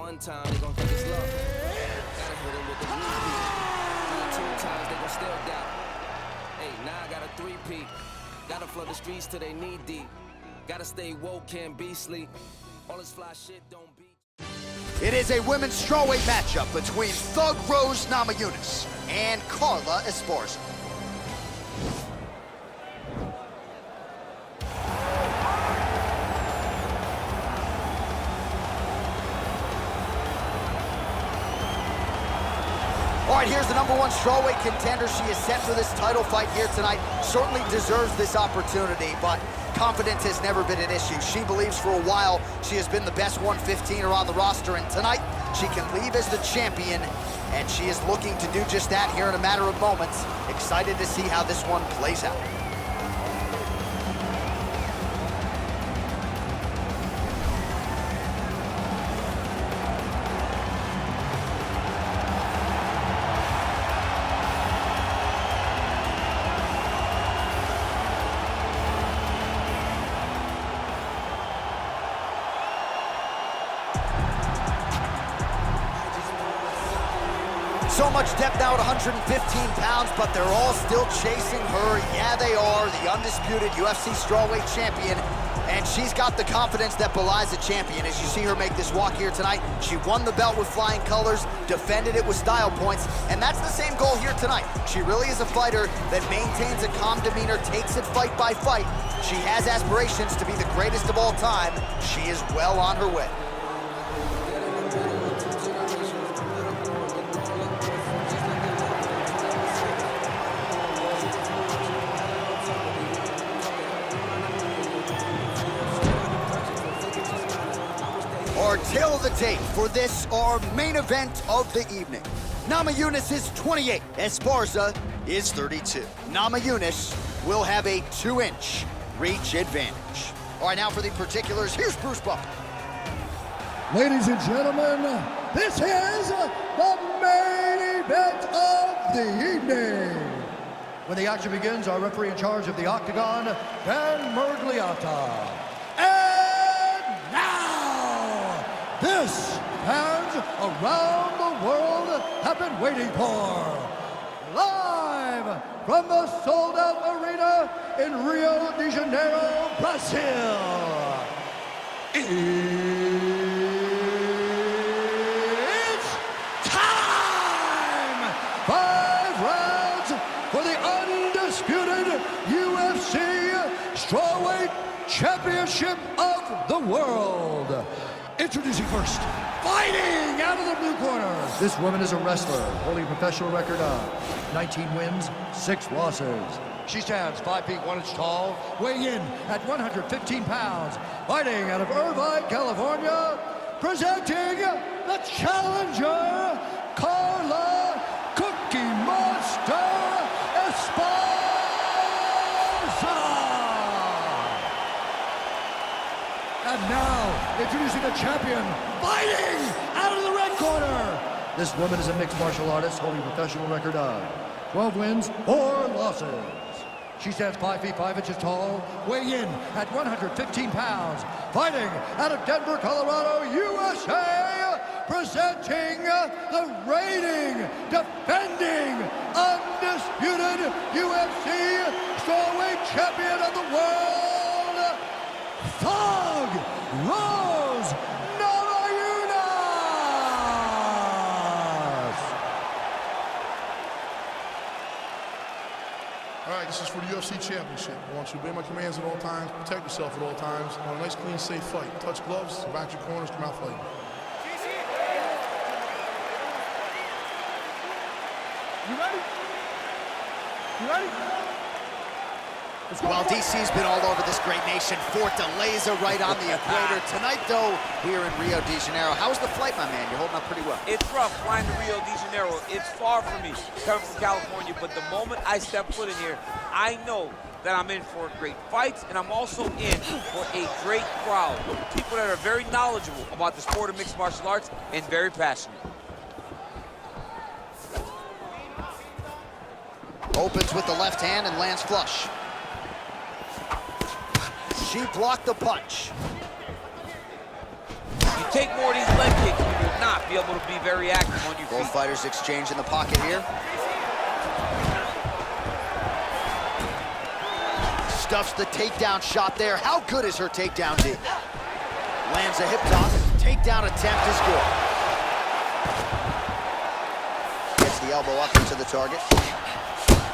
one time, they gon' think it's love. Gotta hit them with the repeat. 2 times, they gon' still doubt. Hey, now I got a 3-peat. Gotta flood the streets till they knee deep. Gotta stay woke, can't be sleep. All this fly shit don't beat. It is a women's strawweight matchup between Thug Rose Namajunas and Carla Esparza. All right, here's the #1 strawweight contender. She is set for this title fight here tonight. Certainly deserves this opportunity, but confidence has never been an issue. She believes for a while she has been the best 115er on the roster, and tonight she can leave as the champion, and she is looking to do just that here in a matter of moments. Excited to see how this one plays out. So much depth now at 115 pounds, but they're all still chasing her. Yeah, they are. The undisputed UFC strawweight champion, and she's got the confidence that belies a champion. As you see her make this walk here tonight, she won the belt with flying colors, defended it with style points, and that's the same goal here tonight. She really is a fighter that maintains a calm demeanor, takes it fight by fight. She has aspirations to be the greatest of all time. She is well on her way. Our tale of the tape for this, our main event of the evening. Namajunas is 28, Esparza is 32. Namajunas will have a 2-inch reach advantage. All right, now for the particulars, here's Bruce Buffer. Ladies and gentlemen, this is the main event of the evening. When the action begins, our referee in charge of the Octagon, Dan Mergliata. This fans around the world have been waiting for. Live from the sold-out arena in Rio de Janeiro, Brazil. It's time! 5 rounds for the undisputed UFC Strawweight Championship of the World. Introducing first, fighting out of the blue corner. This woman is a wrestler, holding a professional record of 19 wins, 6 losses. She stands 5 feet 1 inch tall, weighing in at 115 pounds. Fighting out of Irvine, California, presenting the challenger, Carla Cookie Monster Esparza. And now, introducing the champion, fighting out of the red corner. This woman is a mixed martial artist holding a professional record of 12 wins, 4 losses. She stands 5 feet 5 inches tall, weighing in at 115 pounds. Fighting out of Denver, Colorado, USA, presenting the reigning, defending, undisputed UFC strawweight champion of the world, Thug Rose Namajunas! All right, this is for the UFC Championship. I want you to obey my commands at all times, protect yourself at all times. I want a nice, clean, safe fight. Touch gloves, back your corners, come out fighting. You ready? You ready? Well, DC's been all over this great nation. Fortaleza right on the equator. Tonight, though, here in Rio de Janeiro. How's the flight, my man? You're holding up pretty well. It's rough flying to Rio de Janeiro. It's far from me, coming from California, but the moment I step foot in here, I know that I'm in for great fights, and I'm also in for a great crowd. People that are very knowledgeable about the sport of mixed martial arts and very passionate. Opens with the left hand and lands flush. She blocked the punch. You take more of these leg kicks when you're be very active on your Both feet. fighters exchange in the pocket here. Stuffs the takedown shot there. How good is her takedown, D? Lands a hip toss. Takedown attempt is good. Gets the elbow up into the target.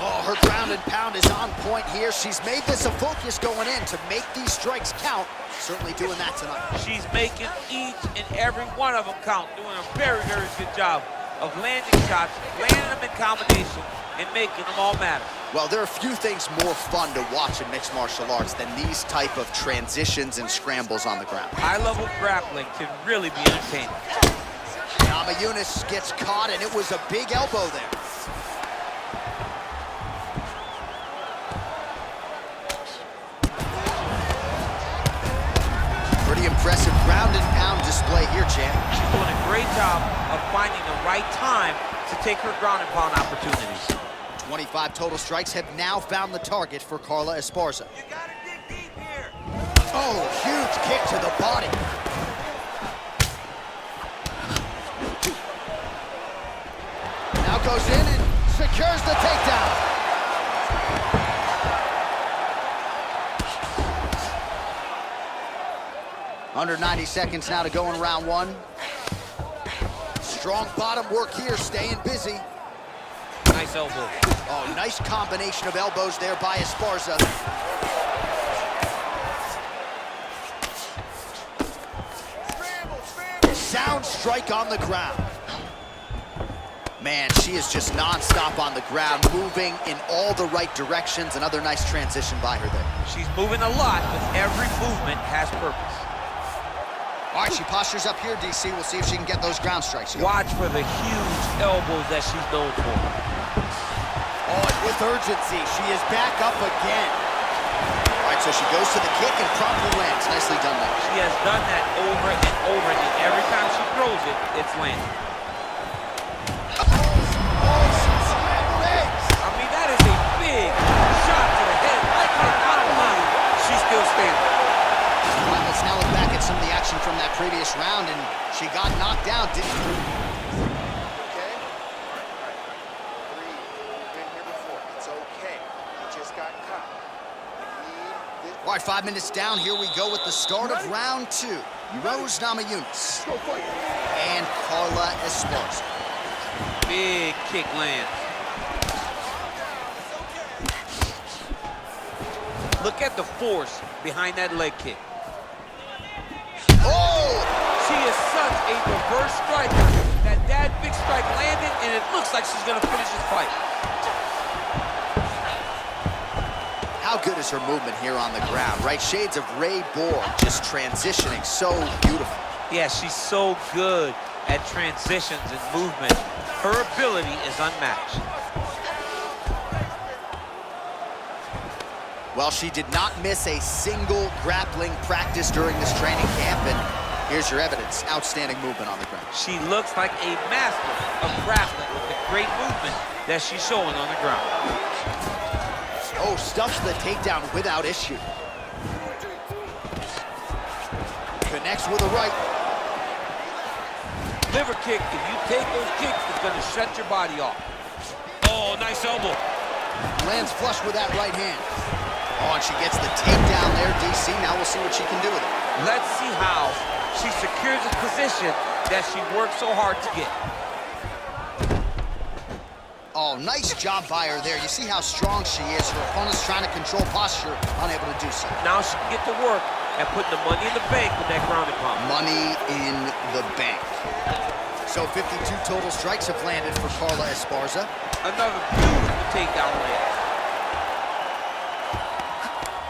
Oh, her ground and pound is on point here. She's made this a focus going in to make these strikes count. Certainly doing that tonight. She's making each and every one of them count, doing a very, very good job of landing shots, landing them in combination, and making them all matter. Well, there are few things more fun to watch in mixed martial arts than these type of transitions and scrambles on the ground. High-level grappling can really be entertaining. Namajunas gets caught, and it was a big elbow there. Pretty impressive ground and pound display here, champ. She's doing a great job of finding the right time to take her ground and pound opportunities. 25 total strikes have now found the target for Carla Esparza. You gotta dig deep here. Oh, huge kick to the body. Now goes in and secures the takedown. Under 90 seconds now to go in round one. Strong bottom work here, staying busy. Nice elbow. Oh, nice combination of elbows there by Esparza. Sound strike on the ground. Man, she is just non-stop on the ground, moving in all the right directions. Another nice transition by her there. She's moving a lot, but every movement has purpose. All right, she postures up here, DC. We'll see if she can get those ground strikes. Watch for the huge elbows that she's known for. Oh, and with urgency, she is back up again. All right, so she goes to the kick and promptly lands. Nicely done there. She has done that over and over, and every time she throws it, it's landing. I mean, that is a big shot to the head. I cannot believe she's still standing. All right, let's now look back at some of the action from that previous round, and she got knocked out, didn't she? Okay? Breathe. You've been here before. It's okay. You just got caught. All right, 5 minutes down. Here we go with the start of round two. Rose Namajunas and Carla Esparza. Big kick lands. Look at the force behind that leg kick. Oh! She is such a reverse striker that big strike landed, and it looks like she's gonna finish this fight. How good is her movement here on the ground, right? Shades of Ray Borg, just transitioning so beautiful. Yeah, she's so good at transitions and movement. Her ability is unmatched. Well, she did not miss a single grappling practice during this training camp, and here's your evidence. Outstanding movement on the ground. She looks like a master of grappling with the great movement that she's showing on the ground. Oh, stuffs the takedown without issue. Connects with a right. Liver kick, if you take those kicks, it's gonna shut your body off. Oh, nice elbow. Lands flush with that right hand. Oh, and she gets the takedown there, DC. Now we'll see what she can do with it. Let's see how she secures this position that she worked so hard to get. Oh, nice job by her there. You see how strong she is. Her opponent's trying to control posture, unable to do so. Now she can get to work and put the money in the bank with that ground and pound. Money in the bank. So 52 total strikes have landed for Carla Esparza. Another beautiful takedown land.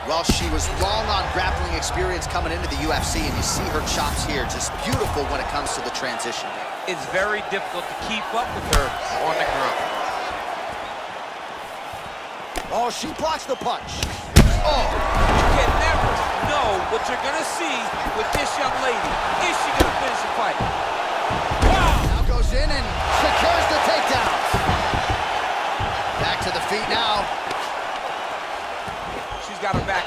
Well, she was wrong on grappling experience coming into the UFC, and you see her chops here, just beautiful when it comes to the transition. It's very difficult to keep up with her on the ground. Oh, she blocks the punch. Oh, you can never know what you're gonna see with this young lady. Is she gonna finish the fight? Wow! Now goes in and secures the takedown. Back to the feet now. She's got her back.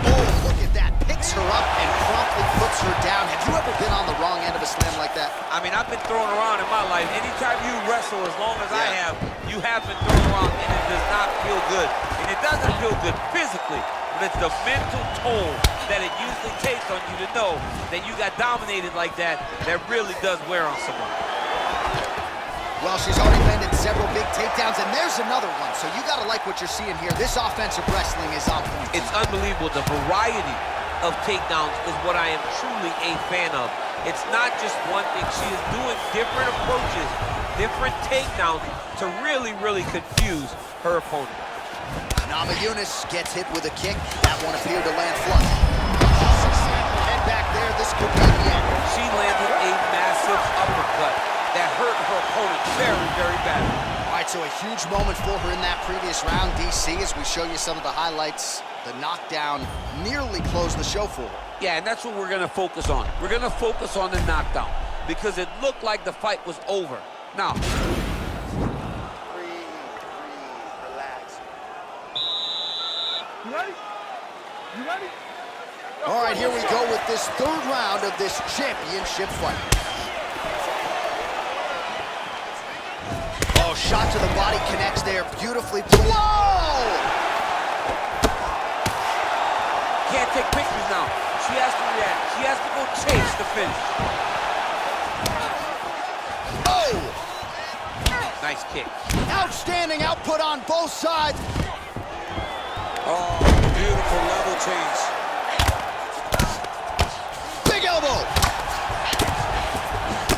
Oh, look at that. Picks picks her up and promptly puts her down. Have you ever been on the wrong end of a slam like that? I mean, I've been thrown around in my life. Anytime you wrestle, as long as I have, you have been thrown around, and it does not feel good. And it doesn't feel good physically, but it's the mental toll that it usually takes on you to know that you got dominated like that really does wear on someone. Well, she's already landed several big takedowns, and there's another one. So you got to like what you're seeing here. This offensive wrestling is on point. It's unbelievable. The variety of takedowns is what I am truly a fan of. It's not just one thing. She is doing different approaches, different takedowns to really, really confuse her opponent. Namajunas gets hit with a kick. That one appeared to land flush. Head back there. This could be the end. She landed a massive uppercut that hurt her opponent very, very badly. All right, so a huge moment for her in that previous round, DC, as we show you some of the highlights. The knockdown nearly closed the show for her. Yeah, and that's what we're going to focus on. We're going to focus on the knockdown because it looked like the fight was over. Now, Breathe, relax. You ready? You ready? All right, here we go with this third round of this championship fight. Oh, shot to the body connects there beautifully. Whoa! can't take pictures now. She has to react. She has to go chase the finish. Oh! Nice kick. Outstanding output on both sides. Oh, beautiful level change. Big elbow.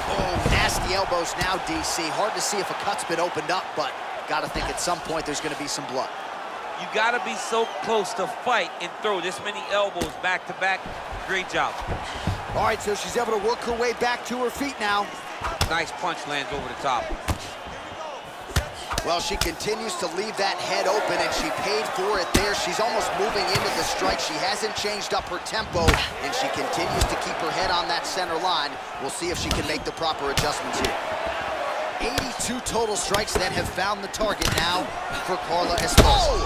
Oh, nasty elbows now, DC. Hard to see if a cut's been opened up, but gotta think at some point there's gonna be some blood. You gotta be so close to fight and throw this many elbows back to back. Great job. All right, so she's able to work her way back to her feet now. Nice punch lands over the top. Well, she continues to leave that head open, and she paid for it there. She's almost moving into the strike. She hasn't changed up her tempo, and she continues to keep her head on that center line. We'll see if she can make the proper adjustments here. 82 total strikes that have found the target now for Carla Esparza.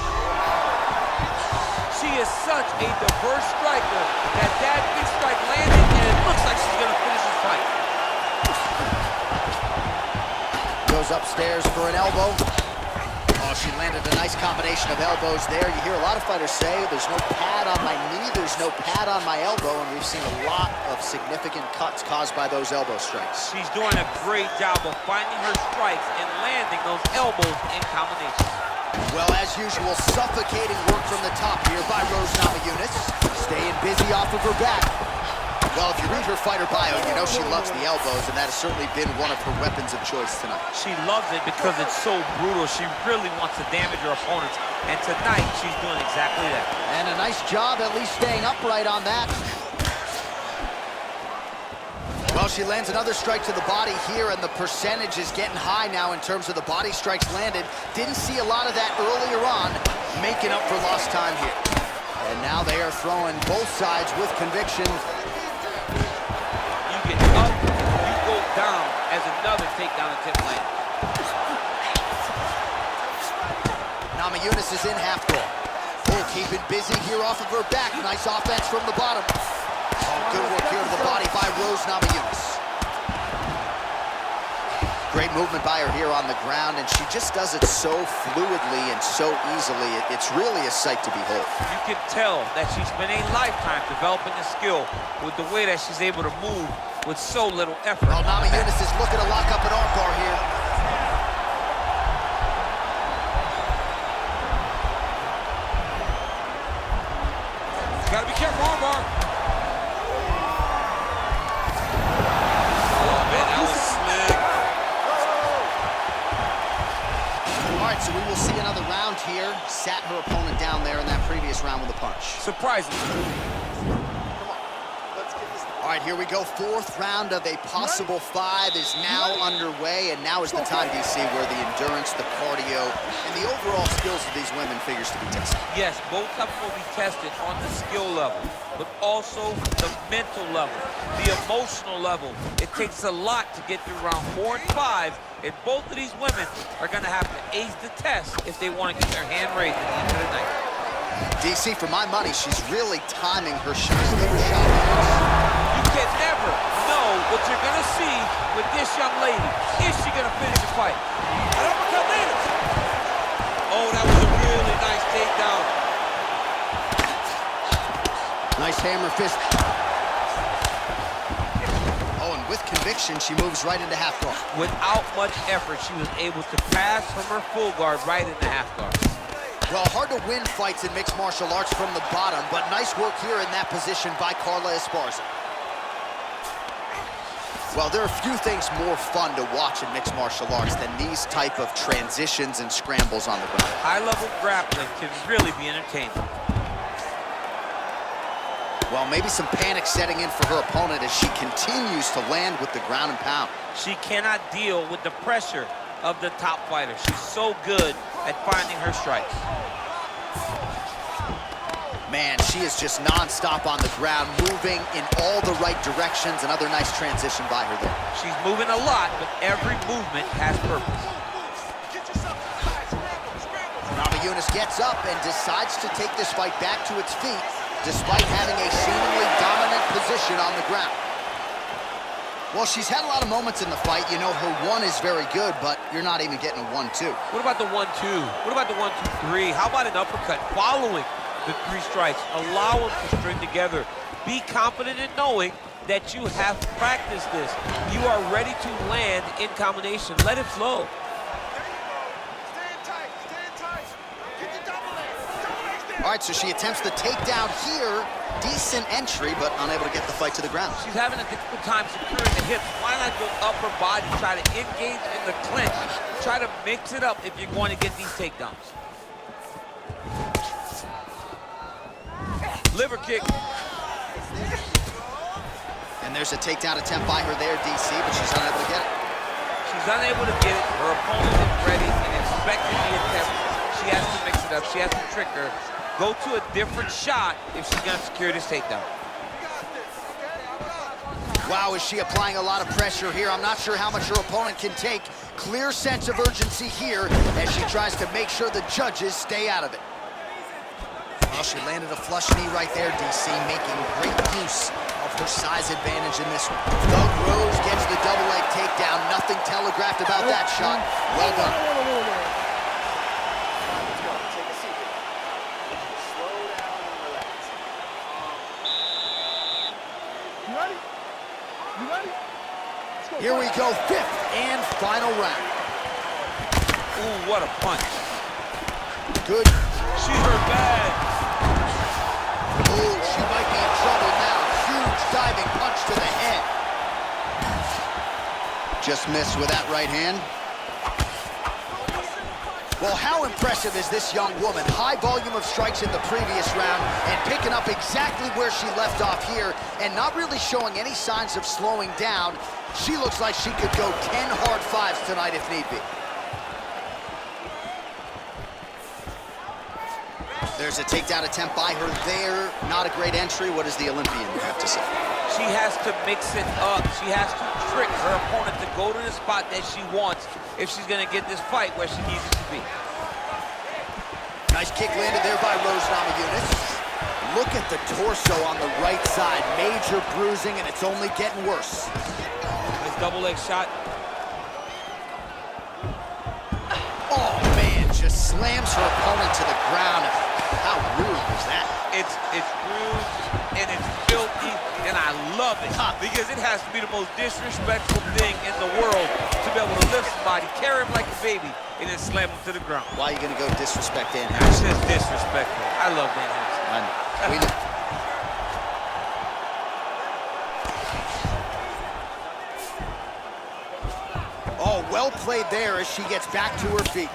She is such a diverse striker that big strike landed, and it looks like she's gonna finish this fight. Goes upstairs for an elbow. Oh, she landed a nice combination of elbows there. You hear a lot of fighters say, there's no pad on my knee, there's no pad on my elbow, and we've seen a lot of significant cuts caused by those elbow strikes. She's doing a great job of finding her strikes and landing those elbows in combination. Well, as usual, suffocating work from the top here by Rose Namajunas. Staying busy off of her back. Well, if you read her fighter bio, you know she loves the elbows, and that has certainly been one of her weapons of choice tonight. She loves it because it's so brutal. She really wants to damage her opponents, and tonight she's doing exactly that. And a nice job at least staying upright on that. Well, she lands another strike to the body here, and the percentage is getting high now in terms of the body strikes landed. Didn't see a lot of that earlier on, making up for lost time here. And now they are throwing both sides with conviction. You get up, you go down as another takedown attempt lands. Namajunas is in half guard. Oh, keeping busy here off of her back. Nice offense from the bottom. Oh, good work here to the body by Rose Namajunas. Great movement by her here on the ground, and she just does it so fluidly and so easily. It's really a sight to behold. You can tell that she's spent a lifetime developing the skill with the way that she's able to move with so little effort. Well, Namajunas is looking to lock up an armbar here. Gotta be careful, armbar. Oh, man, that was slick. All right, so we will see another round here. Sat her opponent down there in that previous round with a punch. Surprising. All right, here we go. Fourth round of a possible 5 is now underway, and now is the time, DC, where the endurance, the cardio, and the overall skills of these women figures to be tested. Yes, both of them will be tested on the skill level, but also the mental level, the emotional level. It takes a lot to get through round 4 and 5, and both of these women are going to have to ace the test if they want to get their hand raised at the end of the night. DC, for my money, she's really timing her shot. You can never know what you're gonna see with this young lady. Is she gonna finish the fight? An uppercut lands. Oh, that was a really nice takedown. Nice hammer fist. Oh, and with conviction, she moves right into half guard. Without much effort, she was able to pass from her full guard right into half guard. Well, hard to win fights in mixed martial arts from the bottom, but nice work here in that position by Carla Esparza. Well, there are few things more fun to watch in mixed martial arts than these type of transitions and scrambles on the ground. High-level grappling can really be entertaining. Well, maybe some panic setting in for her opponent as she continues to land with the ground and pound. She cannot deal with the pressure of the top fighter. She's so good at finding her strikes. Man, she is just non-stop on the ground, moving in all the right directions. Another nice transition by her there. She's moving a lot, but every movement has purpose. Namajunas gets up and decides to take this fight back to its feet, despite having a seemingly dominant position on the ground. Well, she's had a lot of moments in the fight. You know, her one is very good, but you're not even getting a 1-2. What about the 1-2? What about the 1-2-3? How about an uppercut following the 3 strikes? Allow them to string together. Be confident in knowing that you have practiced this. You are ready to land in combination. Let it flow. All right, so she attempts the takedown here. Decent entry, but unable to get the fight to the ground. She's having a difficult time securing the hips. Why not go upper body, try to engage in the clinch, try to mix it up if you're going to get these takedowns. Liver kick. And there's a takedown attempt by her there, DC, but she's unable to get it. She's unable to get it. Her opponent is ready and expecting the attempt. She has to mix it up. She has to trick her. Go to a different shot if she's going to secure this takedown. Wow, is she applying a lot of pressure here? I'm not sure how much her opponent can take. Clear sense of urgency here as she tries to make sure the judges stay out of it. Well, she landed a flush knee right there, DC, making great use of her size advantage in this one. Doug Rose gets the double leg takedown. Nothing telegraphed about that shot. Well done. Here we go, 5th and final round. Ooh, what a punch. Good. She hurt bad. Ooh, she might be in trouble now. Huge diving punch to the head. Just missed with that right hand. Well, how impressive is this young woman? High volume of strikes in the previous round and picking up exactly where she left off here and not really showing any signs of slowing down. She looks like she could go 10 hard 5s tonight if need be. There's a takedown attempt by her there. Not a great entry. What does the Olympian have to say? She has to mix it up. She has to trick her opponent to go to the spot that she wants if she's going to get this fight where she needs it to be. Nice kick landed there by Rose Namajunas. Look at the torso on the right side. Major bruising, and it's only getting worse. Nice double leg shot. Oh, man, just slams her opponent to the ground. How rude was that? It's rude, and it's filthy, and I love it because it has to be the most disrespectful thing in the world to be able to lift somebody, carry him like a baby, and then slam him to the ground. Why are you going to go disrespect Dan It's Harrison? just disrespectful. I love Dan Harrison. I know. We know. Oh, well played there as she gets back to her feet.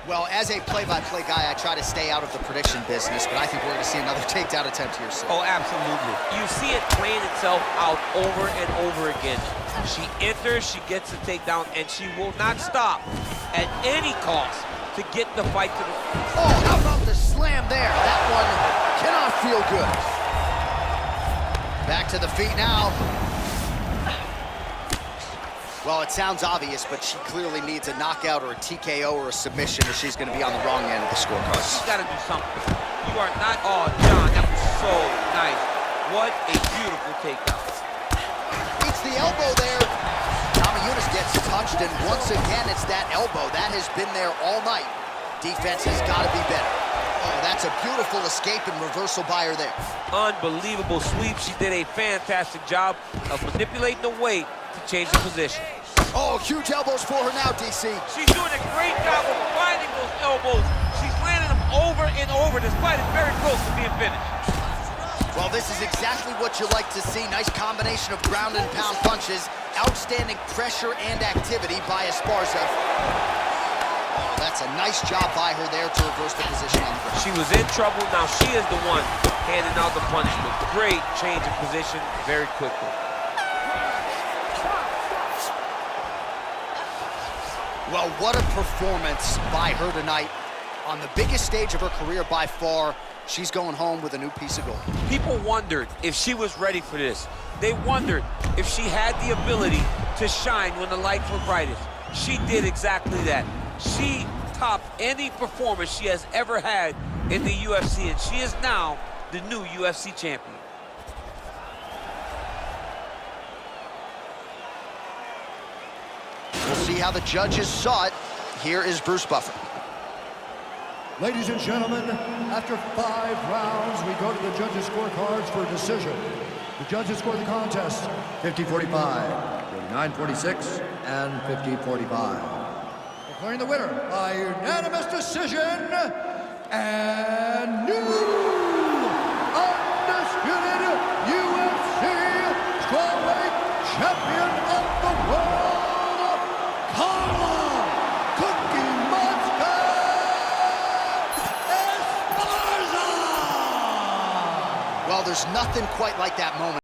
Well, as a play-by-play guy, I try to stay out of the prediction business, but I think we're going to see another takedown attempt here soon. Oh, absolutely. You see it playing itself out over and over again. She enters, she gets the takedown, and she will not stop at any cost to get the fight to the... Oh, how about the slam there? That one cannot feel good. Back to the feet now. Well, it sounds obvious, but she clearly needs a knockout or a TKO or a submission, or she's going to be on the wrong end of the scorecard. She's got to do something. You are not... Oh, John, that was so nice. What a beautiful takedown. Beats the elbow there. Namajunas gets touched, and once again, it's that elbow. That has been there all night. Defense has got to be better. Oh, that's a beautiful escape and reversal by her there. Unbelievable sweep. She did a fantastic job of manipulating the weight to change the position. Oh, huge elbows for her now, DC. She's doing a great job of finding those elbows. She's landing them over and over, despite it's very close to being finished. Well, this is exactly what you like to see. Nice combination of ground and pound punches. Outstanding pressure and activity by Esparza. Oh, that's a nice job by her there to reverse the position on the ground. She was in trouble. Now she is the one handing out the punishment. Great change of position very quickly. Well, what a performance by her tonight. On the biggest stage of her career by far, she's going home with a new piece of gold. People wondered if she was ready for this. They wondered if she had the ability to shine when the lights were brightest. She did exactly that. She topped any performance she has ever had in the UFC, and she is now the new UFC champion. We'll see how the judges saw it. Here is Bruce Buffer. Ladies and gentlemen, after 5 rounds, we go to the judges' scorecards for a decision. The judges scored the contest 50-45, 49-46, and 50-45. Declaring the winner by unanimous decision, and new undisputed UFC strawweight champion of the world, Cookie Monster Esparza! Well, there's nothing quite like that moment.